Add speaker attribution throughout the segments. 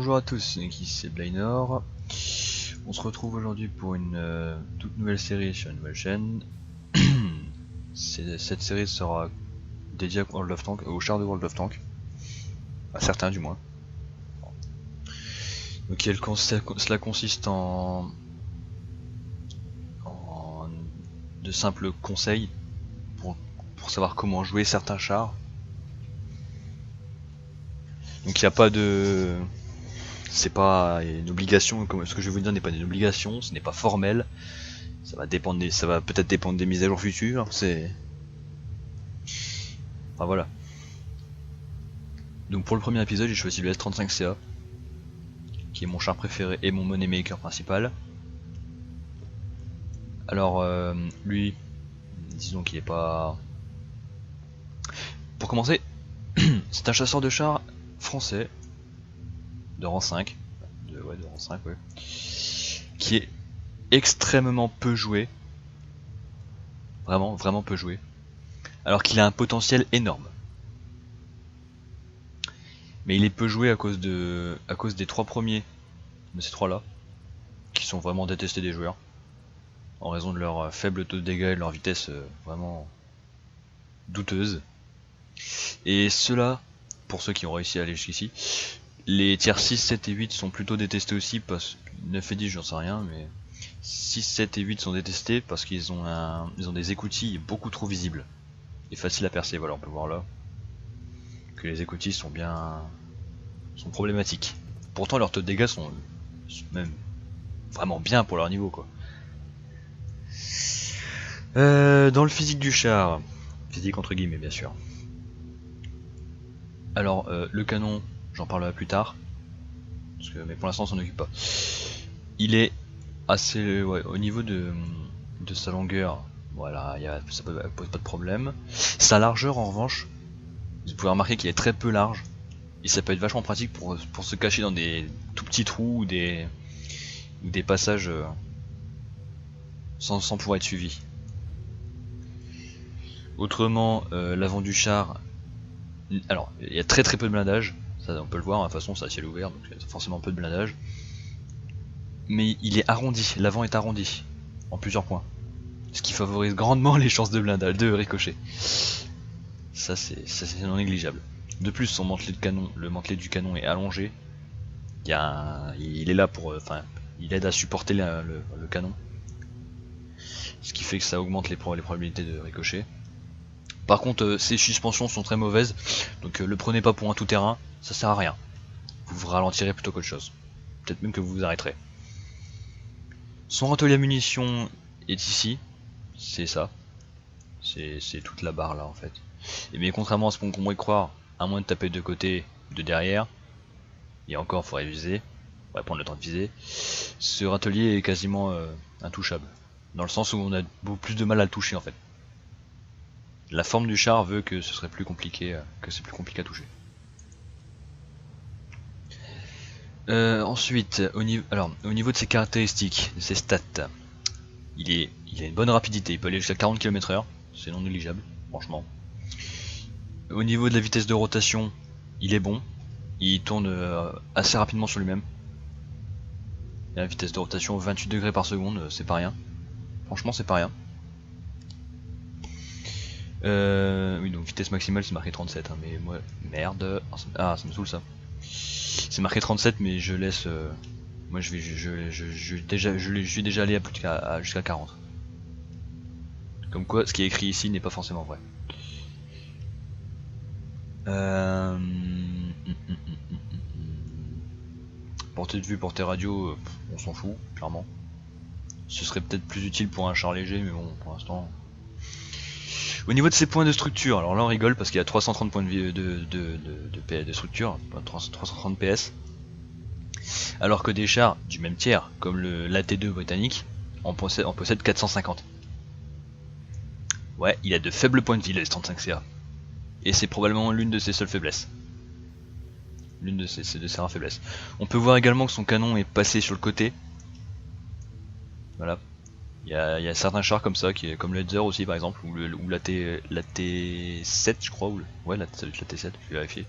Speaker 1: bonjour à tous, ici c'est Blainor. On se retrouve aujourd'hui pour une toute nouvelle série sur une nouvelle chaîne. Cette série sera dédiée à World of Tanks, au char de World of Tanks. À certains du moins. Donc cela consiste en de simples conseils pour savoir comment jouer certains chars. Donc il n'y a pas de... C'est pas une obligation, comme ce que je vais vous dire n'est pas une obligation, ce n'est pas formel. Ça va peut-être dépendre des mises à jour futures, c'est... Enfin voilà. Donc pour le premier épisode, j'ai choisi le S35CA, qui est mon char préféré et mon moneymaker principal. Alors lui, disons qu'il est pas... Pour commencer, c'est un chasseur de chars français, de rang 5, de rang 5, ouais, qui est extrêmement peu joué, vraiment peu joué, alors qu'il a un potentiel énorme. Mais il est peu joué à cause des trois premiers de ces trois là, qui sont vraiment détestés des joueurs, en raison de leur faible taux de dégâts et de leur vitesse vraiment douteuse. Et ceux-là, pour ceux qui ont réussi à aller jusqu'ici, les tiers 6, 7 et 8 sont plutôt détestés aussi, parce que 9 et 10 j'en sais rien, mais 6, 7 et 8 sont détestés parce qu'ils ont des écoutilles beaucoup trop visibles et faciles à percer. Voilà, on peut voir là que les écoutilles sont problématiques. Pourtant leurs taux de dégâts sont même vraiment bien pour leur niveau, quoi. Dans le physique du char, physique entre guillemets bien sûr. Alors le canon, j'en parlerai plus tard, mais pour l'instant on s'en occupe pas. Il est assez, ouais, au niveau de sa longueur, voilà, ça pose pas de problème. Sa largeur en revanche, vous pouvez remarquer qu'il est très peu large, et ça peut être vachement pratique pour se cacher dans des tout petits trous ou des passages sans pouvoir être suivi. Autrement, l'avant du char, alors il y a très peu de blindage, ça on peut le voir, de toute façon c'est à ciel ouvert, donc il y a forcément peu de blindage. Mais il est arrondi, l'avant est arrondi, en plusieurs points. Ce qui favorise grandement les chances de blindage, de ricochet. Ça c'est non négligeable. De plus, son mantelet de canon, le mantelet du canon est allongé. Il est là pour, il aide à supporter le canon. Ce qui fait que ça augmente les probabilités de ricochet. Par contre, ses suspensions sont très mauvaises, donc le prenez pas pour un tout-terrain, ça sert à rien. Vous vous ralentirez plutôt qu'autre chose. Peut-être même que vous vous arrêterez. Son râtelier à munitions est ici, c'est ça. C'est toute la barre là en fait. Et mais contrairement à ce qu'on pourrait croire, à moins de taper de côté, de derrière, et encore faudrait viser, faudrait prendre le temps de viser, ce râtelier est quasiment intouchable. Dans le sens où on a beaucoup plus de mal à le toucher en fait. La forme du char veut que ce serait plus compliqué, que c'est plus compliqué à toucher. Ensuite, au niveau de ses caractéristiques, de ses stats, il a une bonne rapidité, il peut aller jusqu'à 40 km/h, c'est non négligeable, franchement. Au niveau de la vitesse de rotation, il est bon, il tourne assez rapidement sur lui-même. Il a une vitesse de rotation 28 degrés par seconde, c'est pas rien. Franchement, c'est pas rien. Oui, donc vitesse maximale c'est marqué 37, hein, mais moi, merde, ça me saoule ça. C'est marqué 37, mais je laisse, moi je suis déjà allé jusqu'à 40. Comme quoi, ce qui est écrit ici n'est pas forcément vrai. Portée de vue, portée radio, on s'en fout, clairement. Ce serait peut-être plus utile pour un char léger, mais bon, pour l'instant... Au niveau de ses points de structure, alors là on rigole parce qu'il y a 330 points de structure, 330 PS. Alors que des chars du même tiers, comme le l'AT2 britannique, en possède 450. Ouais, il a de faibles points de vie le S35CA. Et c'est probablement l'une de ses seules faiblesses. L'une de ses rares faiblesses. On peut voir également que son canon est passé sur le côté. Voilà. Il y a certains chars comme ça, comme le Hetzer aussi par exemple, ou la T7 je crois, ouais ça doit être la T7, je vais vérifier.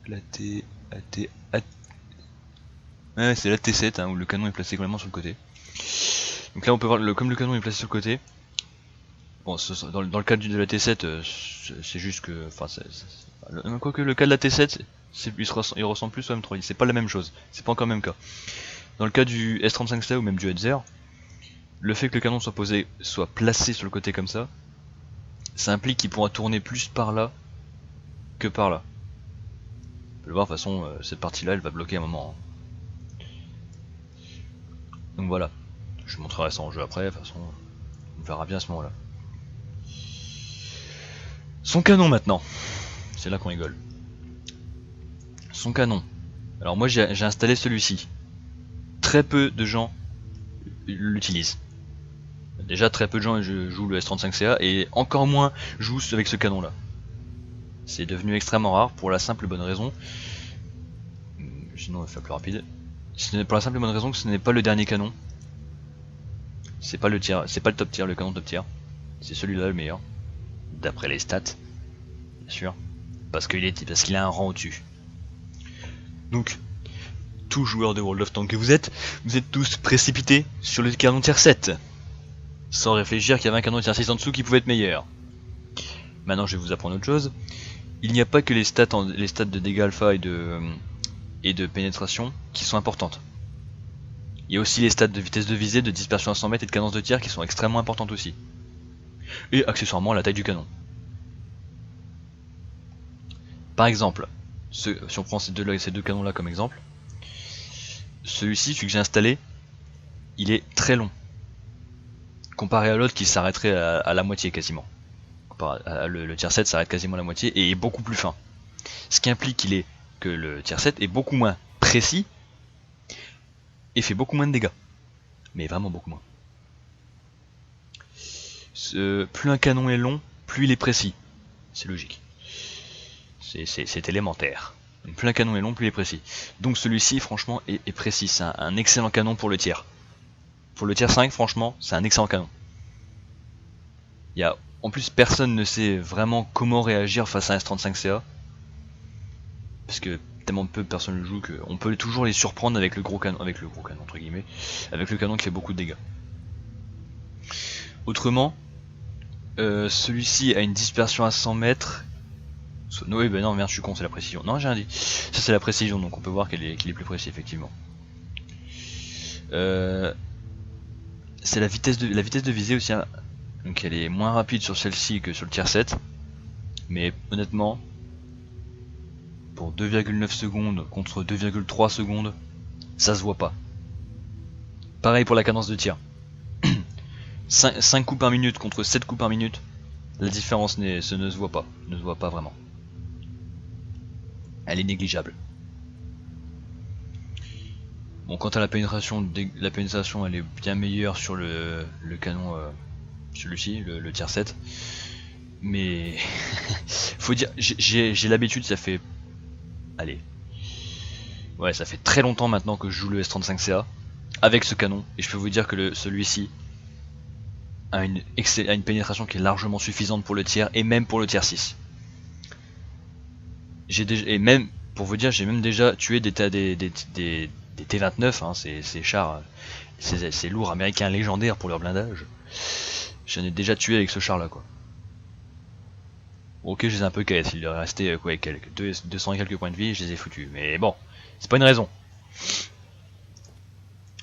Speaker 1: la T... Ouais, c'est la T7 hein, où le canon est placé complètement sur le côté. Donc là on peut voir, comme le canon est placé sur le côté, bon, dans le cas de la T7, c'est juste que... Enfin, quoique le cas de la T7, il ressemble plus au M3, c'est pas la même chose, c'est pas encore le même cas. Dans le cas du S35CA ou même du Hetzer, le fait que le canon soit placé sur le côté comme ça implique qu'il pourra tourner plus par là que par là. On peut le voir, de toute façon, cette partie-là, elle va bloquer un moment. Hein. Donc voilà, je vous montrerai ça en jeu après, de toute façon, on verra bien à ce moment-là. Son canon maintenant, c'est là qu'on rigole. Son canon. Alors moi j'ai installé celui-ci. Très peu de gens l'utilisent. Déjà très peu de gens jouent le S35CA et encore moins jouent avec ce canon là. C'est devenu extrêmement rare pour la simple et bonne raison. Sinon on va faire plus rapide. C'est pour la simple et bonne raison que ce n'est pas le dernier canon. C'est pas le tir, c'est pas le top tier, le canon top tier. C'est celui-là le meilleur. D'après les stats. Bien sûr. Parce qu'il a un rang au-dessus. Donc, tout joueur de World of Tanks que vous êtes tous précipités sur le canon tier 7. Sans réfléchir qu'il y avait un canon tier 6 en dessous qui pouvait être meilleur. Maintenant je vais vous apprendre autre chose. Il n'y a pas que les stats de dégâts alpha et de pénétration qui sont importantes. Il y a aussi les stats de vitesse de visée, de dispersion à 100 mètres et de cadence de tir qui sont extrêmement importantes aussi. Et accessoirement la taille du canon. Par exemple, si on prend ces deux canons là comme exemple, celui-ci, celui que j'ai installé, il est très long. Comparé à l'autre qui s'arrêterait à la moitié quasiment. Le tier 7 s'arrête quasiment à la moitié et est beaucoup plus fin. Ce qui implique que le tier 7 est beaucoup moins précis et fait beaucoup moins de dégâts. Mais vraiment beaucoup moins. Plus un canon est long, plus il est précis. C'est logique. C'est élémentaire. Donc, plus un canon est long, plus il est précis. Donc celui-ci franchement est précis. C'est un excellent canon pour le tiers. Pour le tier 5 franchement c'est un excellent canon. En plus personne ne sait vraiment comment réagir face à un S35CA. Parce que tellement peu de personnes le jouent qu'on peut toujours les surprendre avec le gros canon entre guillemets. Avec le canon qui fait beaucoup de dégâts. Autrement, celui-ci a une dispersion à 100 mètres. Oui ben non merde je suis con, c'est la précision. Non j'ai rien dit. Ça c'est la précision donc on peut voir qu'il est plus précis effectivement. C'est la vitesse de visée aussi, hein. Donc elle est moins rapide sur celle-ci que sur le tier 7. Mais honnêtement, pour 2,9 secondes contre 2,3 secondes, ça se voit pas. Pareil pour la cadence de tir. 5 coups par minute contre 7 coups par minute, la différence ne se voit pas. Ne se voit pas vraiment. Elle est négligeable. Bon, quant à la pénétration elle est bien meilleure sur le canon, celui-ci, le tier 7. Mais faut dire, j'ai l'habitude, ça fait... Allez. Ouais, ça fait très longtemps maintenant que je joue le S35CA avec ce canon. Et je peux vous dire que celui-ci a une pénétration qui est largement suffisante pour le tiers et même pour le tier 6. Et même, pour vous dire, j'ai même déjà tué des T29, hein, ces chars, ces lourds américains légendaires pour leur blindage. J'en ai déjà tué avec ce char là quoi. Ok, je les ai un peu caisse, il leur restait quoi, 200 et quelques points de vie, je les ai foutus. Mais bon, c'est pas une raison.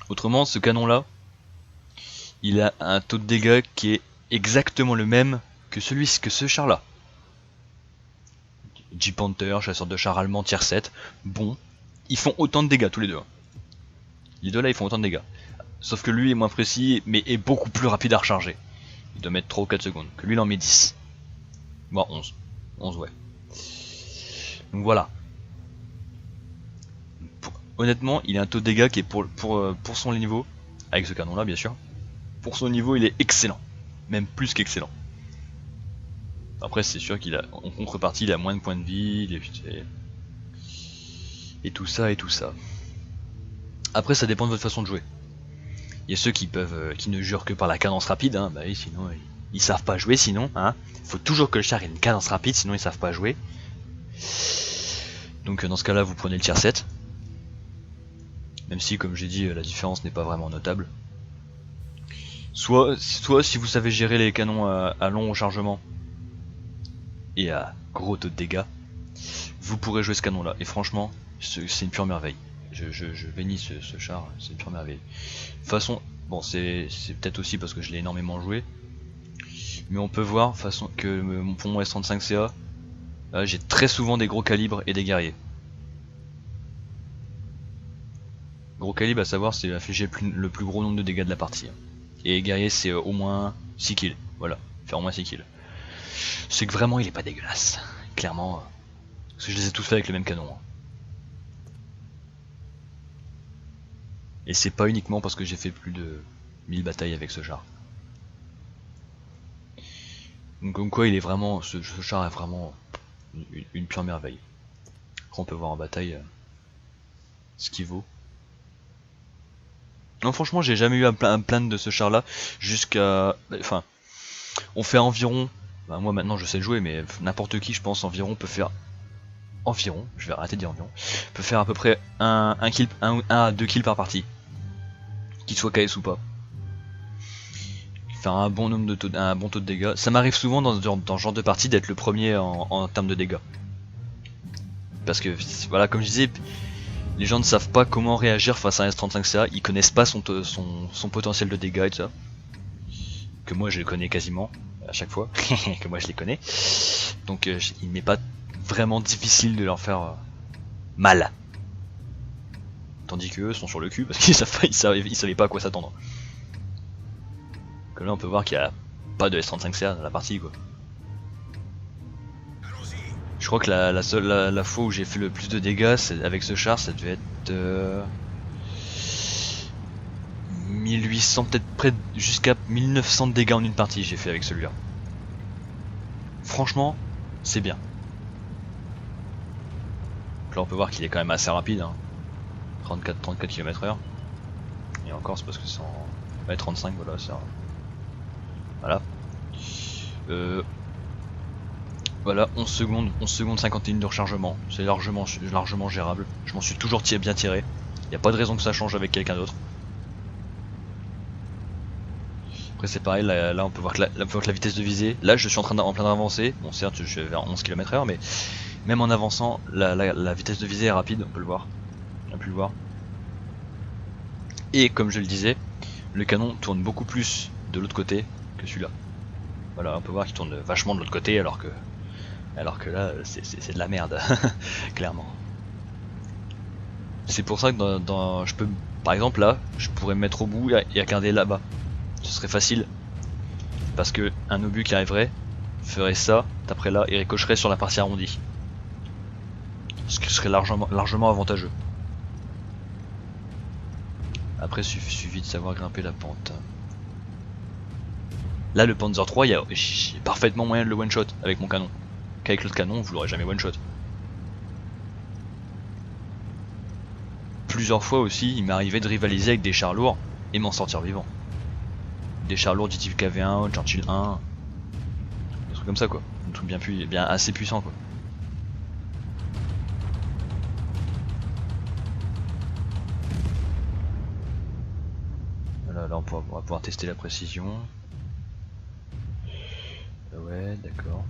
Speaker 1: Autrement, ce canon là, il a un taux de dégâts qui est exactement le même que ce char là. Jeep Panther, chasseur de chars allemand tier 7, bon, ils font autant de dégâts tous les deux. Les deux là ils font autant de dégâts. Sauf que lui est moins précis mais est beaucoup plus rapide à recharger. Il doit mettre 3 ou 4 secondes, que lui il en met 10. Bon 11. 11 ouais. Donc voilà. Honnêtement il a un taux de dégâts qui est pour son niveau, avec ce canon là bien sûr. Pour son niveau il est excellent. Même plus qu'excellent. Après c'est sûr qu'il a, en contrepartie il a moins de points de vie, et tout ça et tout ça. Après ça dépend de votre façon de jouer. Il y a ceux qui ne jurent que par la cadence rapide, hein, bah oui, sinon ils savent pas jouer sinon, hein. Faut toujours que le char ait une cadence rapide, sinon ils savent pas jouer. Donc dans ce cas là vous prenez le tier 7. Même si comme j'ai dit la différence n'est pas vraiment notable. Soit si vous savez gérer les canons à long rechargement et à gros taux de dégâts, vous pourrez jouer ce canon là. Et franchement c'est une pure merveille. Je bénis ce char, c'est une pure merveille. De toute façon, bon c'est peut-être aussi parce que je l'ai énormément joué. Mais on peut voir façon que pour mon S35CA, j'ai très souvent des gros calibres et des guerriers. Gros calibre à savoir c'est afficher le plus gros nombre de dégâts de la partie. Et guerrier c'est au moins 6 kills. Voilà, faire au moins 6 kills. C'est que vraiment il est pas dégueulasse. Clairement. Parce que je les ai tous fait avec le même canon. Hein. Et c'est pas uniquement parce que j'ai fait plus de 1000 batailles avec ce char. Donc comme quoi il est vraiment. Ce char est vraiment une pure merveille. Après on peut voir en bataille ce qu'il vaut. Non franchement j'ai jamais eu à me plaindre de ce char là jusqu'à... Enfin on fait environ... Bah, moi maintenant je sais le jouer mais n'importe qui je pense environ peut faire... Environ, je vais arrêter de dire environ. Peut faire à peu près 1 à 2 kills par partie. Qu'il soit KS ou pas. Faire un bon nombre de un bon taux de dégâts. Ça m'arrive souvent dans ce genre de partie d'être le premier en termes de dégâts. Parce que voilà comme je disais... Les gens ne savent pas comment réagir face à un S35CA, ils connaissent pas son potentiel de dégâts et tout ça. Que moi je le connais quasiment, à chaque fois, que moi je les connais. Donc il m'est pas vraiment difficile de leur faire mal. Tandis qu'eux sont sur le cul parce qu'ils savaient pas à quoi s'attendre. Que là on peut voir qu'il n'y a pas de S35CA dans la partie quoi. Je crois que la fois où j'ai fait le plus de dégâts avec ce char, ça devait être 1800, peut-être près jusqu'à 1900 de dégâts en une partie j'ai fait avec celui-là. Franchement, c'est bien. Là on peut voir qu'il est quand même assez rapide, hein. 34 km/h. Et encore c'est parce que c'est en... Ouais, 35 voilà, c'est un... Voilà. Voilà, 11 secondes 51 de rechargement, c'est largement gérable. Je m'en suis toujours bien tiré. Il n'y a pas de raison que ça change avec quelqu'un d'autre. Après c'est pareil, là on peut voir que la vitesse de visée, là je suis en plein d'avancer. Bon certes je suis vers 11 km/h mais même en avançant, la vitesse de visée est rapide, on peut le voir. On a pu le voir. Et comme je le disais, le canon tourne beaucoup plus de l'autre côté que celui-là. Voilà, on peut voir qu'il tourne vachement de l'autre côté alors que là c'est de la merde, clairement. C'est pour ça que je peux, par exemple là, je pourrais me mettre au bout et regarder là-bas. Ce serait facile. Parce que un obus qui arriverait, ferait ça, taperait là et ricocherait sur la partie arrondie. Ce qui serait largement avantageux. Après suffit de savoir grimper la pente. Là le Panzer 3, j'ai parfaitement moyen de le one shot avec mon canon. Qu'avec l'autre canon vous l'aurez jamais one shot. Plusieurs fois aussi il m'est arrivé de rivaliser avec des chars lourds et m'en sortir vivant. Des chars lourds du type KV1, Churchill 1, des trucs comme ça quoi. Un truc bien assez puissant quoi. Voilà, là on va pouvoir tester la précision. Ouais, d'accord.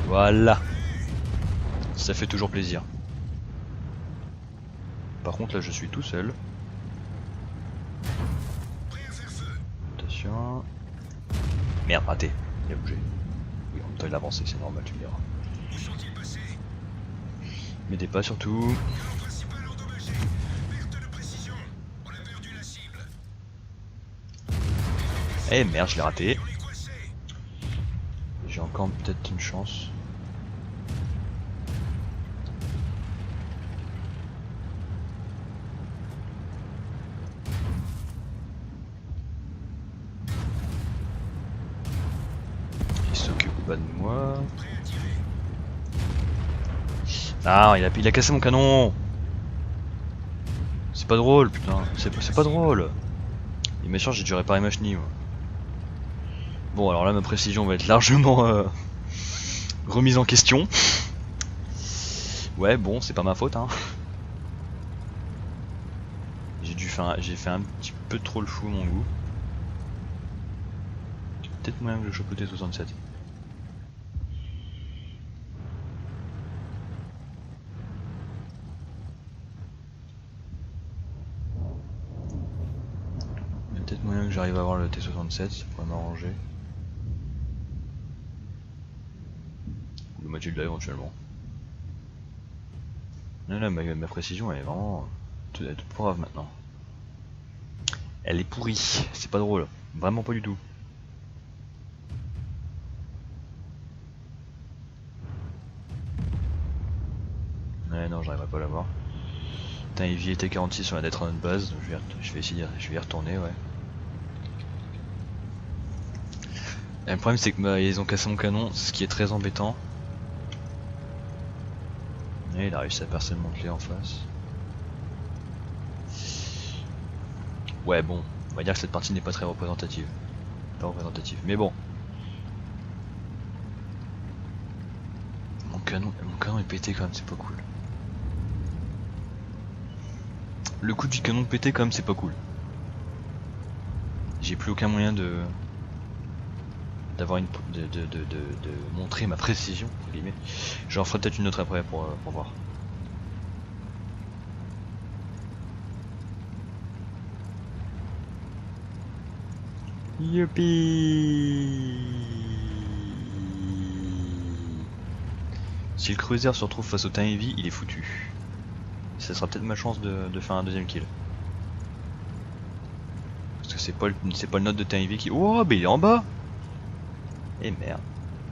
Speaker 1: Voilà. Ça fait toujours plaisir. Par contre là je suis tout seul. Attention. Merde, raté. Il a bougé. Oui, en même temps il a avancé, c'est normal, tu me diras. M'aidez pas surtout. Eh merde, je l'ai raté. J'ai encore peut-être une chance. Il s'occupe pas de moi. Ah, il a cassé mon canon. C'est pas drôle, putain. C'est pas drôle. Et bien sûr, j'ai dû réparer ma chenille. Moi. Bon, alors là, ma précision va être largement Remise en question. Ouais, bon, c'est pas ma faute, hein. J'ai fait un petit peu trop le fou à mon goût. Peut-être moyen que je chope le T67. Peut-être moyen que j'arrive à avoir le T67, ça pourrait m'arranger. Ou le Matilda éventuellement. Là, ma précision elle est vraiment elle est toute pourrave maintenant. Elle est pourrie, c'est pas drôle, vraiment pas du tout. Ouais non, j'arriverai pas à l'avoir. Putain, Eevee était 46 sur la d'être notre base, donc je vais essayer, je vais y retourner, ouais. Et le problème c'est que ils ont cassé mon canon, ce qui est très embêtant. Et il a réussi à percer le Mantelet en face. Ouais bon, on va dire que cette partie n'est pas très représentative. Pas représentative, mais bon. Mon canon est pété quand même, c'est pas cool. Le coup du canon pété quand même, c'est pas cool. J'ai plus aucun moyen de montrer ma précision entre guillemets. J'en ferai peut-être une autre après pour voir. Youpi. Si le cruiser se retrouve face au Teint Heavy, il est foutu. Ça sera peut-être ma chance de faire un deuxième kill. Parce que c'est pas le note de Teint Heavy qui... Oh, mais il est en bas. Et merde.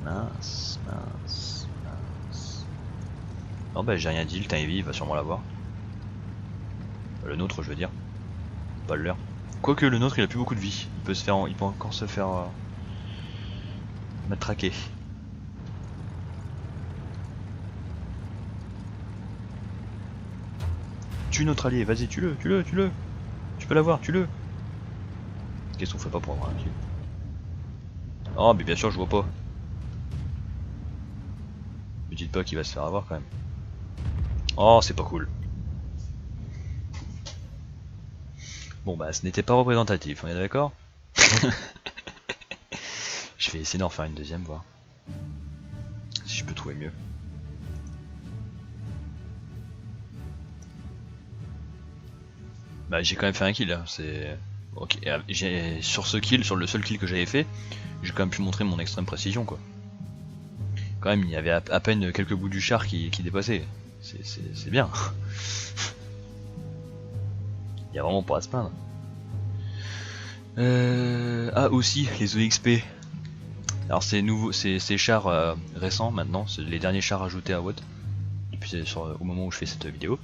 Speaker 1: Mince. Non bah j'ai rien dit, le Teint Heavy il va sûrement l'avoir. Le nôtre je veux dire. Pas le leur. Quoique le nôtre il a plus beaucoup de vie. Il peut encore se faire matraquer. Tue notre allié, vas-y tue-le. Tu peux l'avoir, tue-le. Qu'est-ce qu'on fait pas pour avoir un kill? Oh mais bien sûr je vois pas. Me dites pas qu'il va se faire avoir quand même. Oh c'est pas cool. Bon bah ce n'était pas représentatif, on est d'accord? Je vais essayer d'en faire une deuxième, voir si je peux trouver mieux. Bah j'ai quand même fait un kill là, c'est... Ok, sur ce kill, sur le seul kill que j'avais fait, j'ai quand même pu montrer mon extrême précision quoi. Quand même il y avait à peine quelques bouts du char qui dépassaient, c'est bien. Il y a vraiment pas à se plaindre. Ah aussi les EXP. Alors c'est nouveau, c'est chars récents maintenant, c'est les derniers chars ajoutés à WOT depuis au moment où je fais cette vidéo.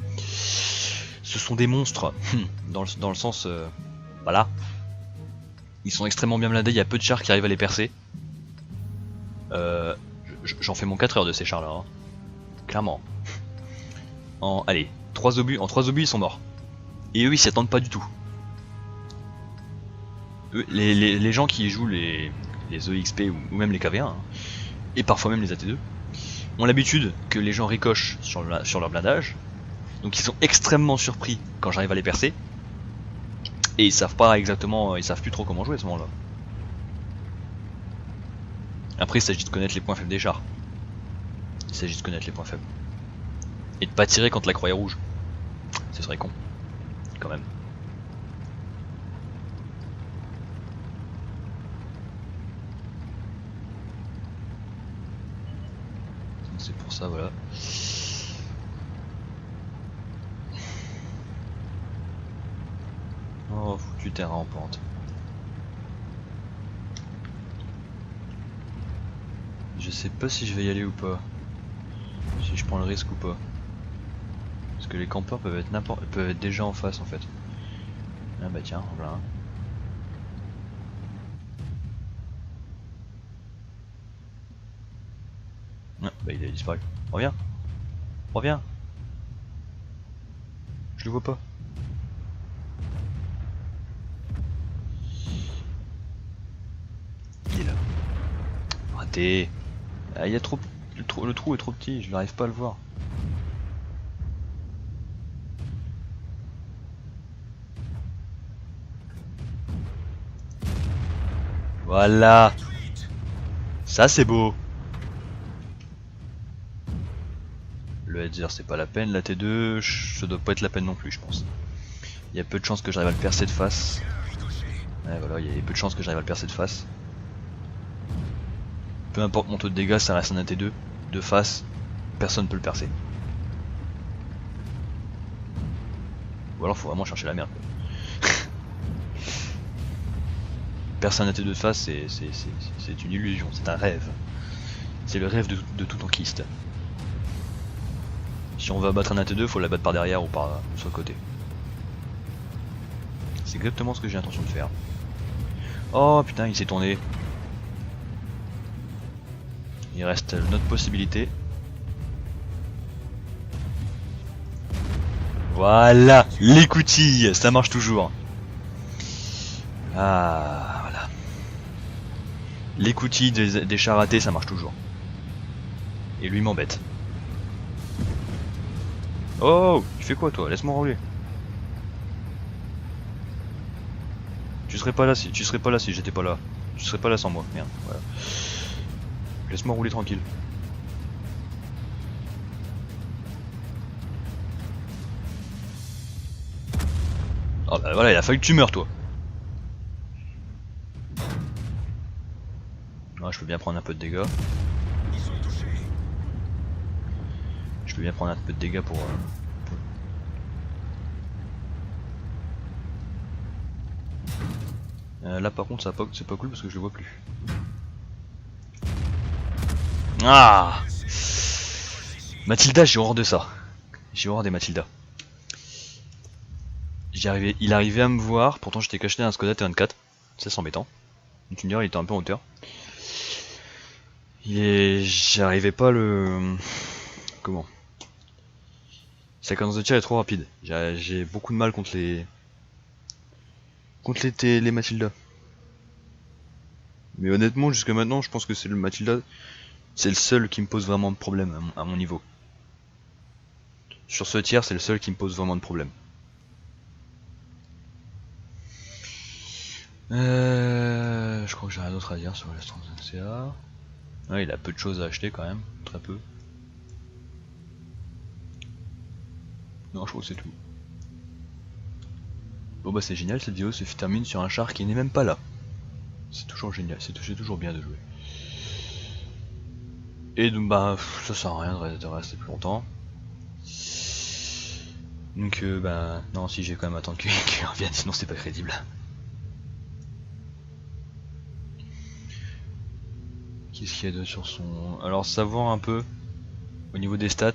Speaker 1: Ce sont des monstres dans le sens voilà. Ils sont extrêmement bien blindés, il y a peu de chars qui arrivent à les percer. J'en fais mon 4 heures de ces chars là, hein. Clairement. Allez, 3 obus, en 3 obus ils sont morts. Et eux ils s'y attendent pas du tout. Les gens qui jouent les EXP ou même les KV1 hein, et parfois même les AT2 ont l'habitude que les gens ricochent sur leur blindage, donc ils sont extrêmement surpris quand j'arrive à les percer et ils savent pas exactement, ils savent plus trop comment jouer à ce moment là. Après il s'agit de connaître les points faibles des chars, il s'agit de connaître les points faibles et de pas tirer quand la croix est rouge, ce serait con quand même. C'est pour ça, voilà. Oh, foutu terrain en pente. Je sais pas si je vais y aller ou pas. Si je prends le risque ou pas. Parce que les campeurs peuvent être déjà en face en fait. Ah bah tiens, voilà. Ah, bah il a disparu. Reviens. Reviens. Je le vois pas. Il est là. Raté. Ah, il y a trop... Le trou est trop petit, je n'arrive pas à le voir. Voilà. Ça c'est beau. Le header c'est pas la peine, la T2 ça doit pas être la peine non plus je pense. Il y a peu de chances que j'arrive à le percer de face. Ouais voilà, il y a peu de chances que j'arrive à le percer de face. Peu importe mon taux de dégâts, ça reste un AT2. De face, personne ne peut le percer. Ou alors faut vraiment chercher la merde. Percer un AT2 de face c'est une illusion, c'est un rêve. C'est le rêve de tout tankiste. Si on veut abattre un AT2, faut l'abattre par derrière ou sur le côté. C'est exactement ce que j'ai l'intention de faire. Oh putain, il s'est tourné. Il reste notre possibilité. Voilà, l'écoutille, ça marche toujours. Ah, voilà. L'écoutille des chars ratés, ça marche toujours. Et lui m'embête. Oh, tu fais quoi toi? Laisse-moi rouler. Tu serais pas là si j'étais pas là. Tu serais pas là sans moi, merde. Voilà. Laisse-moi rouler tranquille. Oh bah voilà, il a fallu que tu meurs toi. Ah, je peux bien prendre un peu de dégâts. Je peux bien prendre un peu de dégâts pour... là par contre c'est pas cool parce que je le vois plus. Ah, Mathilda, j'ai horreur de ça. J'ai horreur des Mathilda. Il arrivait à me voir, pourtant j'étais caché dans un Skoda T24. Ça c'est embêtant. Tu me diras, il était un peu en hauteur. J'arrivais pas à le... Comment? Sa cadence de tir est trop rapide. J'ai beaucoup de mal contre les... les Mathilda. Mais honnêtement, jusqu'à maintenant, je pense que c'est le Mathilda... C'est le seul qui me pose vraiment de problème à mon niveau. Sur ce tir, c'est le seul qui me pose vraiment de problème. Je crois que j'ai rien d'autre à dire sur l'S35CA. Ouais, il a peu de choses à acheter quand même, très peu. Non, je crois que c'est tout. Bon bah c'est génial, cette vidéo se termine sur un char qui n'est même pas là. C'est toujours génial, c'est toujours bien de jouer. Et donc bah ça sert à rien de rester plus longtemps. Donc bah non, si j'ai quand même attendu qu'il revienne, sinon c'est pas crédible. Qu'est-ce qu'il y a de sur son... Alors savoir un peu au niveau des stats,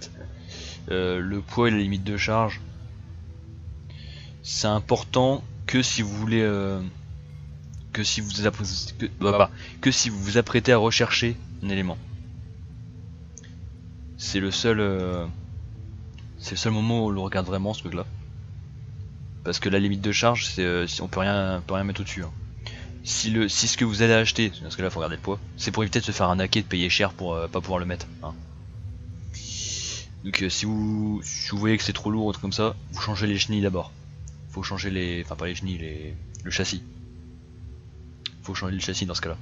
Speaker 1: le poids et la limite de charge, c'est important que si vous voulez que si vous vous apprêtez à rechercher un élément. C'est le seul moment où on le regarde vraiment, ce truc là. Parce que la limite de charge, c'est on peut rien mettre au-dessus. Hein. Si ce que vous allez acheter, parce que là faut regarder le poids, c'est pour éviter de se faire arnaquer, de payer cher pour pas pouvoir le mettre. Hein. Donc si vous voyez que c'est trop lourd ou truc comme ça, vous changez les chenilles d'abord. Faut changer les... Enfin pas les chenilles, le châssis. Faut changer le châssis dans ce cas là.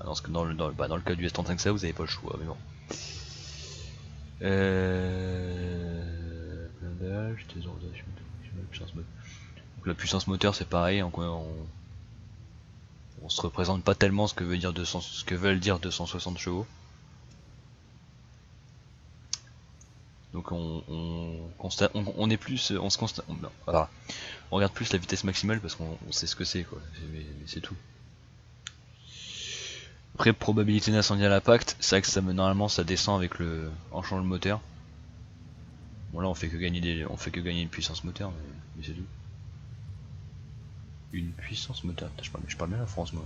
Speaker 1: Dans le cas du S35CA vous avez pas le choix, mais bon. Blindage, thésauralisation, donc la puissance moteur c'est pareil, on se représente pas tellement ce que veulent dire 260 chevaux. Donc on est plus, on se constate, voilà. On regarde plus la vitesse maximale parce qu'on sait ce que c'est quoi, mais c'est tout. Après probabilité d'incendie à l'impact, c'est vrai que normalement ça descend avec en changeant le moteur. Bon là on fait que gagner une puissance moteur, mais c'est tout. Une puissance moteur, je parle bien la France moi.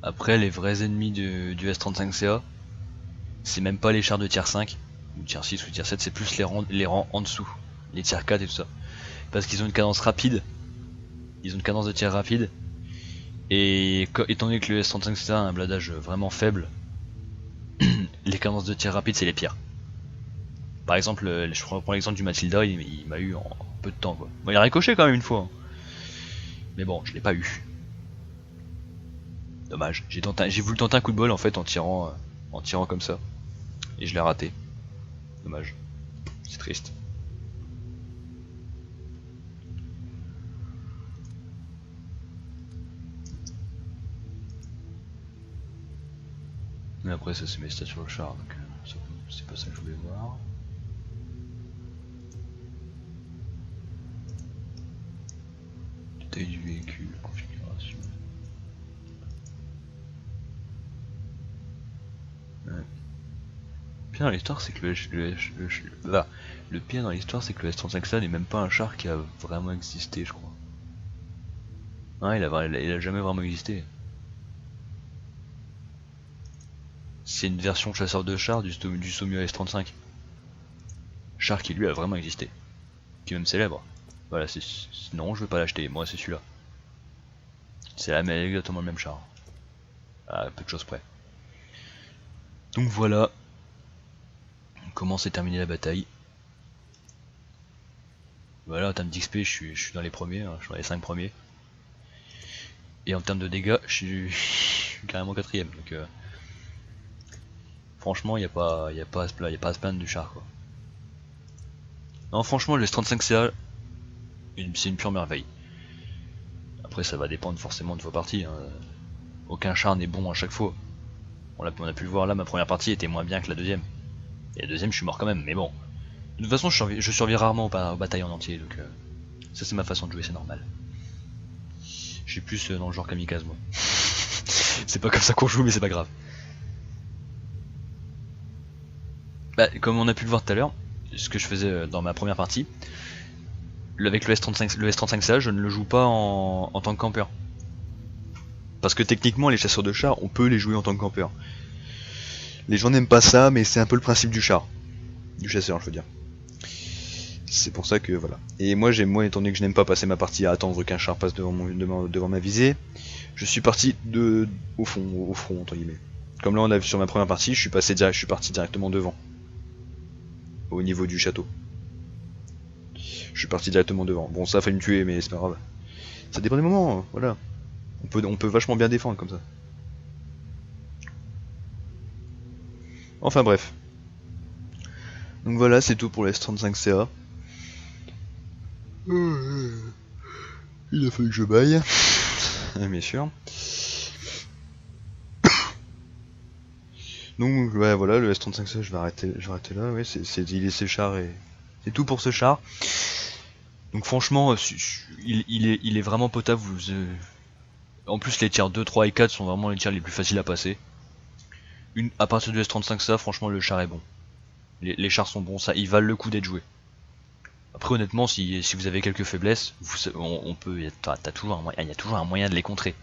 Speaker 1: Après les vrais ennemis du S35CA, c'est même pas les chars de tier 5, ou tier 6 ou tier 7, c'est plus les rangs en dessous, les tier 4 et tout ça. Parce qu'ils ont une cadence rapide, Ils ont une cadence de tir rapide. Et étant donné que le S35 a un blindage vraiment faible, les cadences de tir rapide c'est les pires. Par exemple, je prends l'exemple du Matilda, il m'a eu en peu de temps quoi. Bon, il a ricoché quand même une fois. Hein. Mais bon, je l'ai pas eu. Dommage. J'ai voulu tenter un coup de bol en fait en tirant comme ça. Et je l'ai raté. Dommage. C'est triste. Mais après ça c'est mes stats sur le char, donc c'est pas ça que je voulais voir. Détail du véhicule, configuration. Ouais. Le pire dans l'histoire c'est que le pire dans l'histoire c'est que le S35 n'est même pas un char qui a vraiment existé je crois. Non, il a jamais vraiment existé. C'est une version chasseur de chars du Somio S35. Char qui lui a vraiment existé. Qui est même célèbre. Voilà, non je veux pas l'acheter, moi c'est celui-là. C'est exactement le même char. À peu de choses près. Donc voilà. Comment s'est terminée la bataille. Voilà, en termes d'XP je suis dans les premiers, hein, je suis dans les 5 premiers. Et en termes de dégâts je suis carrément quatrième. Donc franchement il n'y a pas à se plaindre du char quoi. Non franchement le S35CA c'est une pure merveille. Après ça va dépendre forcément de vos parties. Hein. Aucun char n'est bon à chaque fois. On a pu le voir là, ma première partie était moins bien que la deuxième. Et la deuxième je suis mort quand même, mais bon. De toute façon je survis rarement aux batailles en entier, donc ça c'est ma façon de jouer, c'est normal. Je suis plus dans le genre kamikaze moi. C'est pas comme ça qu'on joue mais c'est pas grave. Bah, comme on a pu le voir tout à l'heure, ce que je faisais dans ma première partie, avec le S35CA je ne le joue pas en tant que campeur. Parce que techniquement les chasseurs de chars on peut les jouer en tant que campeur. Les gens n'aiment pas ça mais c'est un peu le principe du char. Du chasseur je veux dire. C'est pour ça que voilà. Et moi étant donné que je n'aime pas passer ma partie à attendre qu'un char passe devant ma visée, je suis parti au front entre guillemets. Comme là on a vu sur ma première partie, je suis parti directement devant. Au niveau du château. Je suis parti directement devant. Bon ça a failli me tuer mais c'est pas grave. Ça dépend des moments, hein, voilà. On peut vachement bien défendre comme ça. Enfin bref. Donc voilà, c'est tout pour le S35CA. Il a fallu que je baille. Bien sûr. Donc ouais, voilà, le S35CA, je vais arrêter là. Ouais, il est ses chars et c'est tout pour ce char. Donc franchement, il est vraiment potable. En plus, les tiers 2, 3 et 4 sont vraiment les tiers les plus faciles à passer. À partir du S35CA, franchement, le char est bon. Les chars sont bons, ça, ils valent le coup d'être joués. Après honnêtement si vous avez quelques faiblesses, on peut, il y a toujours un moyen de les contrer.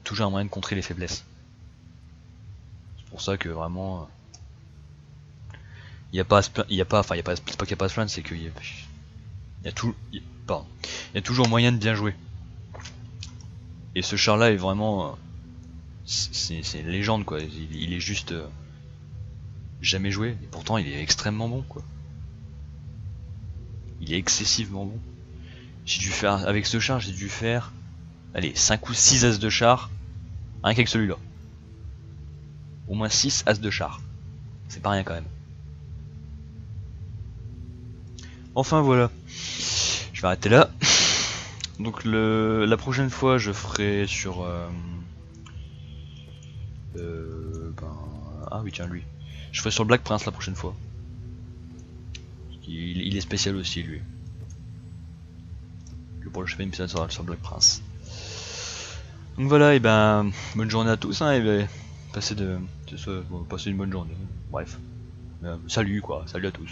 Speaker 1: Toujours un moyen de contrer les faiblesses. C'est pour ça que vraiment il y a pas à se plaindre, c'est pas qu'il y a pas à se plaindre, c'est qu'il y a toujours moyen de bien jouer. Et ce char là est vraiment c'est une légende quoi, il est juste jamais joué et pourtant il est extrêmement bon quoi. Il est excessivement bon. J'ai dû faire, avec ce char, j'ai dû faire, allez, 5 ou 6 as de char, rien qu'avec celui-là. Au moins 6 as de char. C'est pas rien quand même. Enfin voilà. Je vais arrêter là. Donc la prochaine fois, je ferai sur... ah oui tiens lui. Je ferai sur Black Prince la prochaine fois. Il est spécial aussi lui. Le prochain épisode sera sur Black Prince. Donc voilà, et ben bonne journée à tous, hein, et ben, passez une bonne journée. Bref. Salut quoi, salut à tous.